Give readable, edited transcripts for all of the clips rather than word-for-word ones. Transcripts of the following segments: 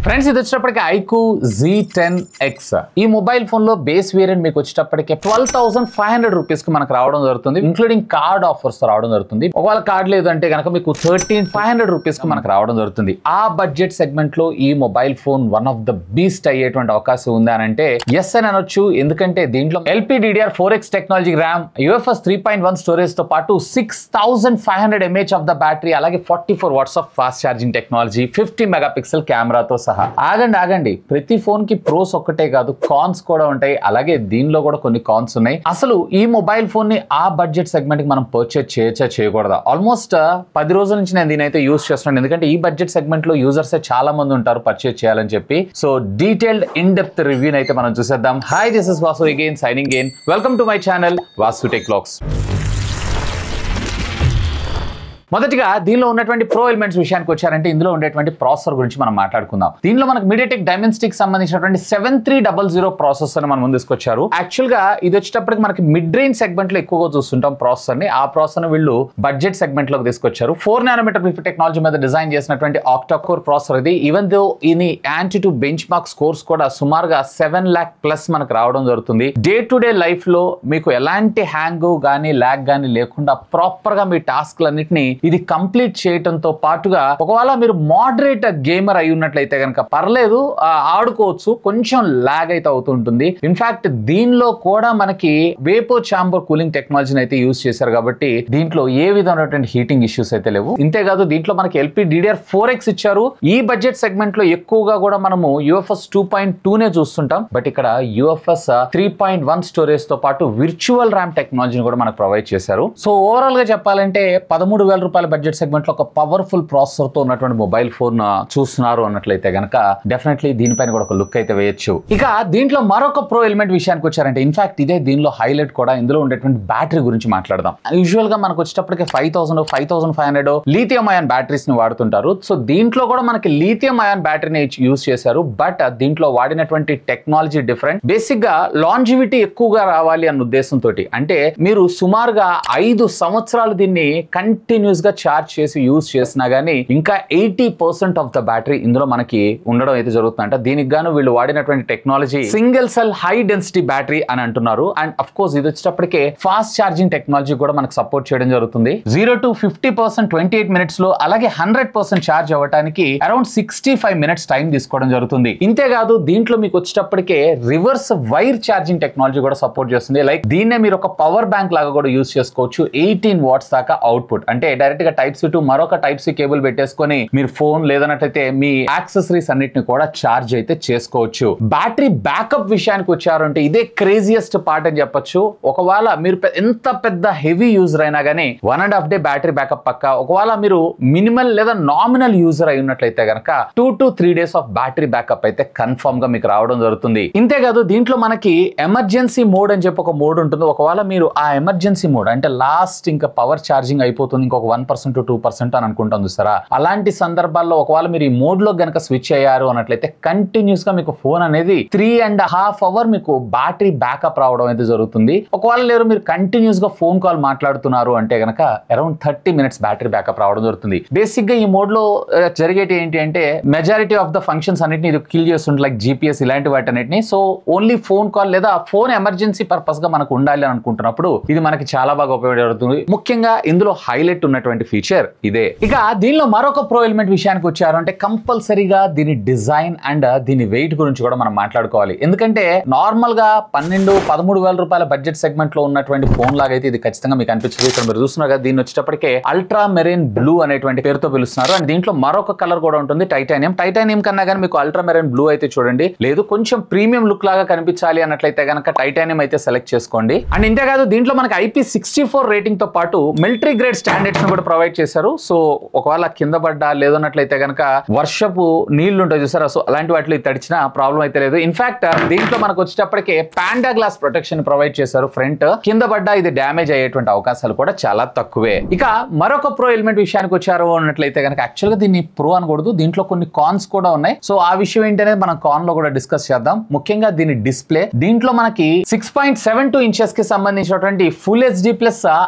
Friends ఇది వచ్చేటప్పటికి IQ Z10X ఈ మొబైల్ ఫోన్ లో బేస్ వేరియంట్ మీకు వచ్చేటప్పటికి 12,500 రూపీస్ కి మనకు రావడం జరుగుతుంది, ఇంక్లూడింగ్ కార్డ్ ఆఫర్స్ తో రావడం జరుగుతుంది. ఒకవేళ కార్డ్ లేదు అంటే కనుక మీకు 13,500 రూపీస్ కి మనకు రావడం జరుగుతుంది. ఆ బడ్జెట్ సెగ్మెంట్ లో ఈ mobile phone one of the beast అయ్యేటువంటి అవకాశం ఉందా అని అంటే ఎస్ అని అనొచ్చు. ఎందుకంటే దీంట్లో LPDDR4X technology, RAM, UFS 3.1 storage తో పాటు 6,500 mAh ఆఫ్ ద బ్యాటరీ, అలాగే 44 watts of fast charging technology, 50 megapixel కెమెరాతో సహా. ఆగండి, ప్రతి ఫోన్ కి ప్రోస్ ఒక్కటే కాదు, కాన్స్ కూడా ఉంటాయి. అలాగే దీనిలో కూడా కొన్ని కాన్స్ ఉన్నాయి. అసలు ఈ మొబైల్ ఫోన్ ని ఆ బడ్జెట్ సెగ్మెంట్ కి మనం పర్చేజ్ చేయొచ్చా చేయకూడదా? ఆల్మోస్ట్ 10 రోజుల నుంచి నేను దీనైతే యూజ్ చేస్తున్నాను. ఎందుకంటే ఈ బడ్జెట్ సెగ్మెంట్ లో యూజర్స్ చాలా మంది ఉంటారు పర్చేజ్ చేయాలని చెప్పి. So detailed in depth review అయితే మనం చూసేద్దాం. Hi, this is Vasu again signing in. Welcome to my channel Vasu tech vlogs. మొదటిగా దీనిలో ఉన్నటువంటి ప్రో ఎలిమెంట్స్ విషయానికి వచ్చారంటే ఇందులో ఉండేటువంటి ప్రాసెసర్ గురించి మనం మాట్లాడుకుందాం. దీనిలో మనకు MediaTek Dimensity సంబంధించినటువంటి 7300 ప్రాసెసర్ మనం ముందు తీసుకొచ్చారు. యాక్చువల్ గా ఇది వచ్చేటప్పటికి మనకి మిడ్ రేంజ్ సెగ్మెంట్ లో ఎక్కువగా చూస్తుంటాం ప్రాసెసర్ ని. ఆ ప్రాసెసర్ వీళ్ళు బడ్జెట్ సెగ్మెంట్ లోకి తీసుకొచ్చారు. 4 nanometer టెక్నాలజీ మీద డిజైన్ చేసినటువంటి ఆక్టా కోర్ ప్రాసెసర్ ఇది. ఈవెన్ దో ఇది యాంటీ బెంచ్ మార్క్ స్కోర్స్ కూడా సుమారుగా 7 lakh ప్లస్ మనకు రావడం జరుగుతుంది. డే టు డే లైఫ్ లో మీకు ఎలాంటి హ్యాంగ్ గానీ ల్యాగ్ గానీ లేకుండా ప్రాపర్ గా మీ టాస్క్ లన్నింటినీ ఇది కంప్లీట్ చేయడంతో పాటుగా ఒకవేళ మీరు మోడరేట్ గేమర్ అయి ఉన్నట్లయితే కనుక పర్లేదు, ఆడుకోవచ్చు. కొంచెం లాగ్ అయితే అవుతుంటుంది. ఇన్ఫాక్ట్ దీనిలో కూడా మనకి వేపో చాంబర్ కూలింగ్ టెక్నాలజీని అయితే యూజ్ చేశారు కాబట్టి దీంట్లో ఏ విధమైనటువంటి హీటింగ్ ఇష్యూస్ అయితే లేవు. ఇంతేకాదు దీంట్లో మనకి LPDDR4X ఇచ్చారు. ఈ బడ్జెట్ సెగ్మెంట్ లో ఎక్కువగా కూడా మనము UFS 2.2 నే చూస్తుంటాం. బట్ ఇక్కడ UFS 3.1 స్టోరేజ్ తో పాటు విర్చువల్ ర్యామ్ టెక్నాలజీని కూడా మనకు ప్రొవైడ్ చేశారు. సో ఓవరాల్ గా చెప్పాలంటే 13,000 రూపాయల బడ్జెట్ సెగ్మెంట్ లో ఒక పవర్ఫుల్ ప్రాసెసర్ తో ఉన్నటువంటి మొబైల్ ఫోన్ చూస్తున్నారు అన్నట్లయితే గనక డెఫినెట్లీ దీనిపైన కూడా ఒక లుక్ అయితే వేయొచ్చు. ఇక దీంట్లో మరొక ప్రో ఎలిమెంట్ విషయానికి వచ్చారంటే ఇన్ఫాక్ట్ ఇదే దీనిలో హైలైట్ కూడా. ఇందులో ఉండేటువంటి బ్యాటరీ గురించి మాట్లాడదాం. యూజువల్ గా మనకు వచ్చేటప్పటికి 5,000 5,500 లిథియం అయాన్ బ్యాటరీస్ ని వాడుతుంటారు. సో దీంట్లో కూడా మనకి లిథియం అయాన్ బ్యాటరీని యూజ్ చేశారు. బట్ దీంట్లో వాడినటువంటి టెక్నాలజీ డిఫరెంట్. బేసిక్ గా లాంజివిటీ ఎక్కువగా రావాలి అన్న ఉద్దేశంతో, అంటే మీరు సుమారుగా 5 సంవత్సరాలు దీన్ని కంటిన్యూస్ గా ఛార్జ్ చేసి యూజ్ చేసినా గానీ ఇంకా 80% ఆఫ్ ద బ్యాటరీ ఇందులో మనకి ఉండడం అయితే జరుగుతుందంట. దీనికి గాను వీళ్ళు వాడినటువంటి technology single cell high density battery అని అంటున్నారు. అండ్ అఫ్ కోర్స్ ఇది వచ్చేటప్పటికే ఫాస్ట్ ఛార్జింగ్ టెక్నాలజీ కూడా మనకు సపోర్ట్ చేయడం జరుగుతుంది. 0 to 50% 28 minutes లో, అలాగే 100% ఛార్జ్ అవ్వడానికి అరౌండ్ 65 minutes టైం తీసుకోవడం జరుగుతుంది. ఇంతేకాదు దీంట్లో మీకు వచ్చేటప్పటికే రివర్స్ వైర్ ఛార్జింగ్ టెక్నాలజీ కూడా సపోర్ట్ చేస్తుంది. లైక్ దీన్నే మీరు ఒక పవర్ బ్యాంక్ లాగా కూడా యూజ్ చేసుకోవచ్చు. 18 watts దాకా అవుట్పుట్, అంటే డైరెక్ట్ గా Type-C to మరొక Type-C కేబుల్ పెట్టేసుకొని మీరు ఫోన్ లేదన్నట్టయితే మీ యాక్సెసరీస్ అన్నిటిని కూడా ఛార్జ్ అయితే చేసుకోవచ్చు. బ్యాటరీ బ్యాకప్ విషయానికి వచ్చారంటే ఇదే క్రేజియస్ట్ పార్ట్ అని చెప్పొచ్చు. ఒకవేళ మీరు ఎంత పెద్ద హెవీ యూజర్ అయినా కానీ 1.5 day బ్యాటరీ బ్యాకప్ పక్క. ఒకవేళ మీరు మినిమల్ లేదా నామినల్ యూజర్ అయి ఉన్నట్లయితే కనుక 2 to 3 days of battery backup అయితే కన్ఫర్మ్ గా మీకు రావడం జరుగుతుంది. ఇంతేకాదు దీంట్లో మనకి ఎమర్జెన్సీ మోడ్ అని చెప్పి ఒక మోడ్ ఉంటుంది. ఒకవేళ మీరు ఆ ఎమర్జెన్సీ మోడ్ అంటే లాస్ట్ ఇంకా పవర్ ఛార్జింగ్ అయిపోతుంది, ఇంకొక 1% to 2% అని అనుకుంటాం చూస్తారా, అలాంటి సందర్భాల్లో ఒకవేళ మీరు ఈ మోడ్ లో గనక స్విచ్ అయ్యారు అన్నట్లయితే కంటిన్యూస్ గా మీకు ఫోన్ అనేది 3.5 hours మీకు బ్యాటరీ బ్యాకప్ రావడం అయితే జరుగుతుంది. ఒకవేళ లేదు మీరు కంటిన్యూస్ గా ఫోన్ కాల్ మాట్లాడుతున్నారు అంటే గనక అరౌండ్ 30 minutes బ్యాటరీ బ్యాకప్ రావడం జరుగుతుంది. బేసిక్ గా ఈ మోడ్ లో జరిగేటి ఏంటి అంటే మెజారిటీ ఆఫ్ ద ఫంక్షన్స్ అన్నిటిని ఇది కిల్ చేస్తుంది, లైక్ GPS ఇలాంటి వాటన్నిటిని. సో ఓన్లీ ఫోన్ కాల్ లేదా ఫోన్ ఎమర్జెన్సీ పర్పస్ గా మనకు ఉండాలి అని అనుకుంటున్నప్పుడు ఇది మనకి చాలా బాగా ఉపయోగపడుతుంది. ముఖ్యంగా ఇందులో హైలైట్ ఉన్నటువంటి ఫీచర్ ఇదే. ఇక దీనిలో మరొక ప్రో ఎలిమెంట్ విషయానికి వచ్చారు అంటే కంపల్సరీగా దీని డిజైన్ అండ్ దీని వెయిట్ గురించి కూడా మనం మాట్లాడుకోవాలి. ఎందుకంటే నార్మల్ గా 12-13,000 రూపాయల బడ్జెట్ సెగ్మెంట్ లో ఉన్నటువంటి ఫోన్ లాగా అయితే ఇది ఖచ్చితంగా మీకు అనిపించదు. ఇక్కడ మీరు చూస్తున్నారు కదా, దీన్ని వచ్చేటప్పటికే అల్ట్రా మెరైన్ బ్లూ అనేటువంటి పేరుతో పిలుస్తున్నారు. అండ్ దీంట్లో మరొక కలర్ కూడా ఉంటుంది, టైటానియం కన్నా కానీ మీకు అల్ట్రా మెరైన్ బ్లూ అయితే చూడండి. లేదు కొంచెం ప్రీమియం లుక్ లాగా కనిపించాలి అన్నట్లయితే కనుక టైటానియం అయితే సెలెక్ట్ చేసుకోండి. అండ్ ఇంతేకాదు దీంట్లో మనకి IP64 రేటింగ్ తో పాటు మిలిటరీ గ్రేడ్ స్టాండర్డ్స్ కూడా ప్రొవైడ్ చేశారు. సో ఒకవేళ కింద పడ్డా లేదన్నట్లయితే కనుక వర్షపు నీళ్లు ఉంటాయి చూసారా, సో అలాంటి వాటిలో తడిచిన ప్రాబ్లం అయితే లేదు. ఇన్ఫాక్ట్ దీంట్లో మనకు వచ్చేటప్పటికే పాండా గ్లాస్ ప్రొటెక్షన్ ప్రొవైడ్ చేశారు. ఫ్రంట్ కింద పడ్డా ఇది డ్యామేజ్ అయ్యేటువంటి అవకాశాలు కూడా చాలా తక్కువే. ఇక మరొక ప్రో ఎలిమెంట్ విషయానికి వచ్చారు అన్నట్లయితే కనుక యాక్చువల్ గా దీన్ని ప్రో అనకూడదు, దీంట్లో కొన్ని కాన్స్ కూడా ఉన్నాయి. సో ఆ విషయం ఏంటనేది మనం కాన్ లో కూడా డిస్కస్ చేద్దాం. ముఖ్యంగా దీని డిస్ప్లే, దీంట్లో మనకి 6.72 inches కి సంబంధించినటువంటి full HD plus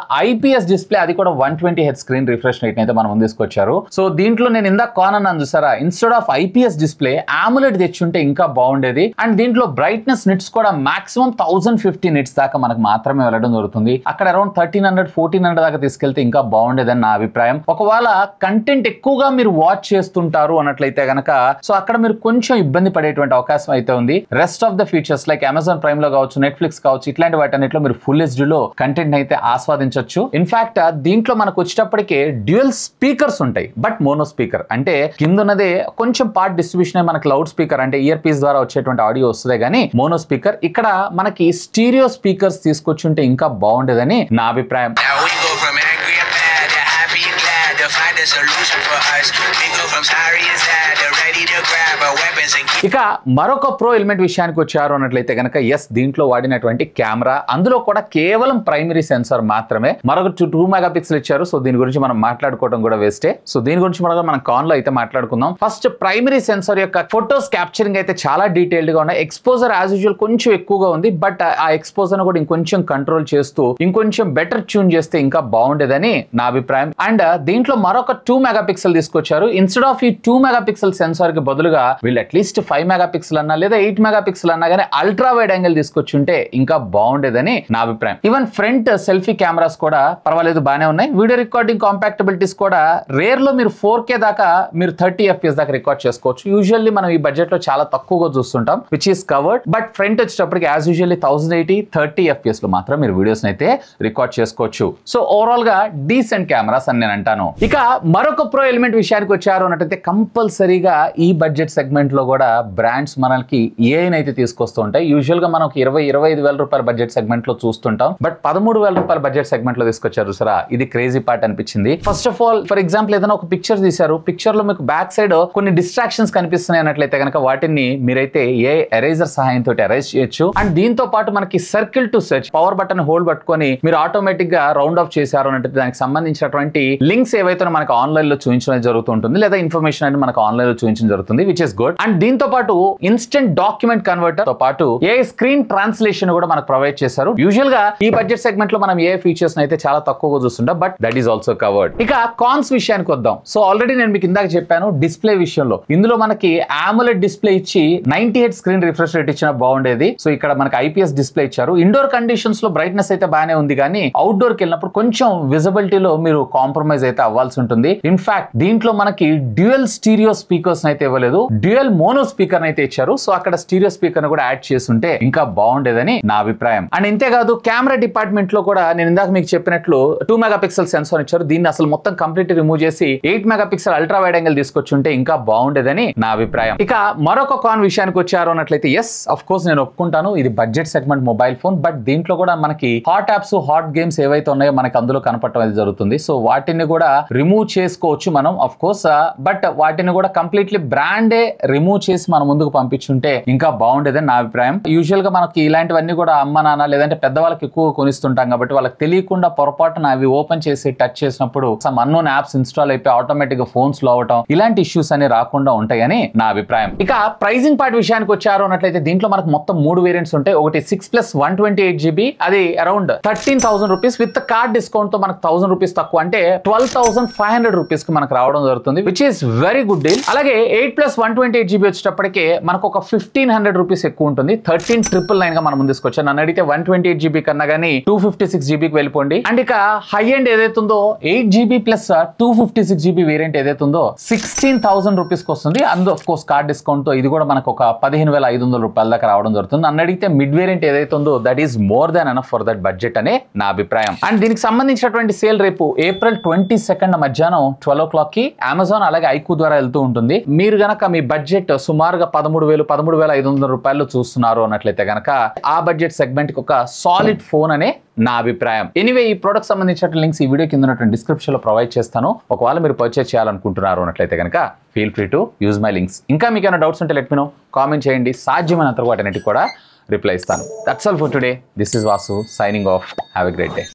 IPS display, అది కూడా 120Hz Hz screen refresh rate అయితే మనం ముందు తీసుకొచ్చారు. సో దీంట్లో నేను ఇందాక కాన్ అన్నాను చూసారా, instead of IPS display AMOLED తెచ్చుంటే ఇంకా బాగుండేది. అండ్ దీంట్లో బ్రైట్నెస్ నిట్స్ కూడా మాక్సిమం 1050 నిట్స్ దాకా మనకు మాత్రమే వెళ్ళడం జరుగుతుంది. అక్కడ అరౌండ్ 1300-1400 దాకా తీసుకెళ్తే ఇంకా బాగుండేదని నా అభిప్రాయం. ఒకవేళ కంటెంట్ ఎక్కువగా మీరు వాచ్ చేస్తుంటారు అన్నట్లయితే గనక సో అక్కడ మీరు కొంచెం ఇబ్బంది పడేటువంటి అవకాశం అయితే ఉంది. Rest of the features like Amazon prime లో కావచ్చు, నెట్ఫ్లిక్స్ కావచ్చు, ఇట్లాంటి వాటన్నిటిలో మీరు ఫుల్ HD లో కంటెంట్ అయితే ఆస్వాదించవచ్చు. ఇన్ఫాక్ట్ దీంట్లో మనకు వచ్చేటప్పటికే డ్యూయల్ స్పీకర్స్ ఉంటాయి, బట్ మోనో స్పీకర్ అంటే కింద ఉన్నదే కొంచెం పార్ట్ డిస్ట్రిబ్యూషన్ మనకి లౌడ్ స్పీకర్ అంటే ఇయర్ పీస్ ద్వారా వచ్చేటువంటి ఆడియో వస్తుంది కానీ మోనో స్పీకర్. ఇక్కడ మనకి స్టీరియో స్పీకర్స్ తీసుకొచ్చుంటే ఇంకా బాగుండేదని నా అభిప్రాయం. ఇక మరొక ప్రో ఎలిమెంట్ విషయానికి వచ్చారు అన్నట్లయితే కనుక ఎస్, దీంట్లో వాడినటువంటి కెమెరా, అందులో కూడా కేవలం ప్రైమరీ సెన్సార్ మాత్రమే. మరొక 2 మెగాపిక్సెల్ ఇచ్చారు. సో దీని గురించి మనం మాట్లాడుకోవడం కూడా వేస్టే. సో దీని గురించి మనం కాన్ లో అయితే మాట్లాడుకుందాం. ఫస్ట్ ప్రైమరీ సెన్సార్ యొక్క ఫొటోస్ క్యాప్చరింగ్ అయితే చాలా డీటెయిల్డ్ గా ఉన్నాయి. ఎక్స్పోజర్ యాజ్ యూజువల్ కొంచెం ఎక్కువగా ఉంది, బట్ ఆ ఎక్స్పోజర్ కూడా ఇంకొంచెం కంట్రోల్ చేస్తూ ఇంకొంచెం బెటర్ ట్యూన్ చేస్తే ఇంకా బాగుండేదని నా అభిప్రాయం. అండ్ దీంట్లో మరొక 2 మెగాపిక్సెల్ తీసుకొచ్చారు. ఇన్స్టెడ్ ఆఫ్ ఈ 2 మెగాపిక్సెల్ సెన్సార్ కి బదులుగా వీళ్ళు అట్లీస్ట్ 5 మెగాపిక్సెల్ అన్నా లేదా 8 మెగాపిక్సెల్ అన్నా కానీ అల్ట్రా వైడ్ యాంగిల్ తీసుకొచ్చుంటే ఇంకా బాగుండేదని నా అభిప్రాయం. ఈవెన్ ఫ్రంట్ సెల్ఫీ కెమెరాస్ కూడా పర్వాలేదు, బాగానే ఉన్నాయి. వీడియో రికార్డింగ్ కాంపాక్టబిలిటీస్ కూడా రేర్ లో మీరు 4K దాకా మీరు 30 FPS దాకా రికార్డ్ చేసుకోవచ్చు. యూజువల్లీ మనం ఈ బడ్జెట్ లో చాలా తక్కువగా చూస్తుంటాం, which is covered. But front వచ్చేటప్పటికి యాజ్ యూజువల్లీ 1080 30 FPS లో మాత్రం మీరు వీడియోస్ అయితే రికార్డ్ చేసుకోవచ్చు. సో ఓవరాల్ గా డీసెంట్ కెమెరాస్ అని నేను అంటాను. ఇక మరొక ప్రో ఎలిమెంట్ విషయానికి వచ్చారు అన్నట్టయితే కంపల్సరీగా ఈ బడ్జెట్ సెగ్మెంట్ లో కూడా బ్రాండ్స్ మనకి ఏఐని అయితే తీసుకొస్తూ ఉంటాయి. యూజువల్ గా మనం 20-25 వేల రూపాయల బడ్జెట్ సెగ్మెంట్ లో చూస్తుంటాం, బట్ 13,000 రూపాయల బడ్జెట్ సెగ్మెంట్ లో తీసుకొచ్చారు సరా, ఇది క్రేజీ పార్ట్ అనిపించింది. First of all for example ఏదైనా ఒక పిక్చర్ తీశారు, పిక్చర్ లో మీకు బ్యాక్ సైడ్ కొన్ని డిస్ట్రాక్షన్స్ కనిపిస్తున్నాయి అన్నట్లయితే కనుక వాటిని మీరైతే ఏ ఎరేజర్ సహాయంతో ఎరేజ్ చేయొచ్చు. అండ్ దీంతో పాటు మనకి circle to search power button hold పట్టుకొని మీరు ఆటోమేటిక్ గా రౌండ్ ఆఫ్ చేశారు అంటే దానికి సంబంధించినటువంటి లింక్స్ ఏవైతే మనకు ఆన్లైన్ లో చూపించడం జరుగుతుంటుంది, లేదా ఇన్ఫర్మేషన్ అనేది మనకు ఆన్లైన్ లో చూపించడం జరుగుతుంది, విచ్ ఇస్ గుడ్. అండ్ దీంతో పాటు ఇన్స్టెంట్ డాక్యుమెంట్ కన్వర్టర్ తో పాటు ఏ స్క్రీన్ ట్రాన్స్లేషన్ కూడా మనకు ప్రొవైడ్ చేశారు. యూజువల్ గా ఈ బడ్జెట్ సెగ్మెంట్ లో మనం ఏ ఫీచర్స్ అయితే చాలా తక్కువగా చూస్తుంటాం, but that is also covered. ఇక కాన్స్ విషయానికి వద్దాం. సో ఆల్రెడీ నేను మీకు ఇందాక చెప్పాను డిస్ప్లే విషయంలో, ఇందులో మనకి AMOLED డిస్ప్లే ఇచ్చి 90 Hz స్క్రీన్ రిఫ్రెష్ రేట్ ఇచ్చినా బాగుండేది. సో ఇక్కడ మనకి IPS డిస్ప్లే ఇచ్చారు. ఇండోర్ కండిషన్స్ లో బ్రైట్నెస్ అయితే బాగానే ఉంది, కానీ అవుట్డోర్ కి వెళ్ళినప్పుడు కొంచెం విజిబిలిటీలో మీరు కాంప్రమైజ్ అయితే అవ్వాల్సి ఉంటుంది. ఇన్ఫాక్ట్ దీంట్లో మనకి డ్యూయల్ స్టీరియో స్పీకర్స్ అయితే ఇవ్వలేదు, డ్యూయల్ మోనో స్పీకర్ అయితే ఇచ్చారు. సో అక్కడ స్టీరియో స్పీకర్ కూడా యాడ్ చేస్తుంటే ఇంకా బాగుండేదని నా అభిప్రాయం. అండ్ ఇంతేకాదు కెమెరా డిపార్ట్మెంట్ లో కూడా నేను ఇందాక మీకు చెప్పినట్లు 2 మెగాపిక్సెల్ సెన్సార్ ఇచ్చారు. దీన్ని అసలు మొత్తం కంప్లీట్ రిమూవ్ చేసి 8 మెగాపిక్సెల్ అల్ట్రా వైడ్ యాంగిల్ తీసుకొచ్చుంటే ఇంకా బాగుండేదని నా అభిప్రాయం. ఇక మరొక కాన్ విషయానికి వచ్చారు అన్నట్లయితే ఎస్ అఫ్ కోర్స్ నేను ఒప్పుకుంటాను, ఇది budget segment mobile phone, but దీంట్లో కూడా మనకి హాట్ యాప్స్ హాట్ గేమ్స్ ఏవైతే ఉన్నాయో మనకి అందులో కనపడటం అనేది జరుగుతుంది. సో వాటిని కూడా రిమూవ్ చేసుకోవచ్చు మనం అఫ్ కోర్స్, బట్ వాటిని కూడా కంప్లీట్లీ బ్రాండే రిమూవ్ చేసి మన ముందుకు పంపించుంటే ఇంకా బాగుండేదని నా అభిప్రాయం. యూజువల్ గా మనకి ఇలాంటివన్నీ కూడా అమ్మ నాన్న లేదంటే పెద్దవాళ్ళకి ఎక్కువ కొనిస్తుంటాం కాబట్టి వాళ్ళకి తెలియకుండా పొరపాటున అవి ఓపెన్ చేసి టచ్ చేసినప్పుడు సమ్ అన్నోన్ యాప్స్ ఇన్స్టాల్ అయిపోయి ఆటోమేటిక్ గా ఫోన్స్ లో అవటం, ఇలాంటి ఇష్యూస్ అని రాకుండా ఉంటాయని నా అభిప్రాయం. ఇక ప్రైజింగ్ పార్ట్ విషయానికి వచ్చారు అన్నట్లయితే దీంట్లో మనకు మొత్తం 3 వేరియంట్స్ ఉంటాయి. ఒకటి 6+128GB, అది around 13,000 rupees. With card discount తో మనకు 1,000 రూపీస్ తక్కువ, అంటే 12,500 రూపీస్ కి మనకు రావడం జరుగుతుంది, which is very good deal. అలాగే 8+128GB వచ్చేటప్పటికే మనకు ఒక 1,500 రూపీస్ ఎక్కువ ఉంటుంది. 13,999 గా మనం ముందు తీసుకొచ్చాను. నన్ను అడిగితే 128GB కన్నా కానీ 256GBకి వెళ్ళిపోండి. అండ్ ఇక హై ఎండ్ ఏదైతే ఉందో 8GB ప్లస్ 256GB వేరియంట్ ఏదైతే ఉందో 16,000 రూపీస్ కి వస్తుంది. అందు ఆఫ్ కోర్స్ కార్డ్ డిస్కౌంట్ తో ఇది కూడా మనకు ఒక 15,500 రూపాయల దాకా రావడం జరుగుతుంది. నన్ను అడిగితే మిడ్ వేరియంట్ ఏదైతే ఉందో that is more than enough for that budget అనే నా అభిప్రాయం. అండ్ దీనికి సంబంధించినటువంటి సేల్ రేపు ఏప్రిల్ 22 మధ్యాహ్నం 12 o'clock కి అమెజాన్ అలాగే ఐకు ద్వారా వెళ్తూ ఉంటుంది. మీరు గనక మీ బడ్జెట్ సుమారుగా 13,500 రూపాయలు చూస్తున్నారు అన్నట్లయితే గనక ఆ బడ్జెట్ సెగ్మెంట్ కి ఒక సాలిడ్ ఫోన్ అనే నా అభిప్రాయం. ఎనీవే ఈ ప్రోడక్ట్ సంబంధించిన లింక్స్ ఈ వీడియో కింద ఉన్నటువంటి డిస్క్రిప్షన్ లో ప్రొవైడ్ చేస్తాను. ఒకవేళ మీరు పర్చేస్ చేయాలనుకుంటున్నారు అన్నట్లయితే కనుక feel free to use my links. ఇంకా మీకు ఏమైనా డౌట్స్ ఉంటే లెట్ మీ నో, కామెంట్ చేయండి. సాధ్యమైనంత వాటికి కూడా రిప్లై ఇస్తాను. That's all for today. This is Vasu signing off. Have a great day.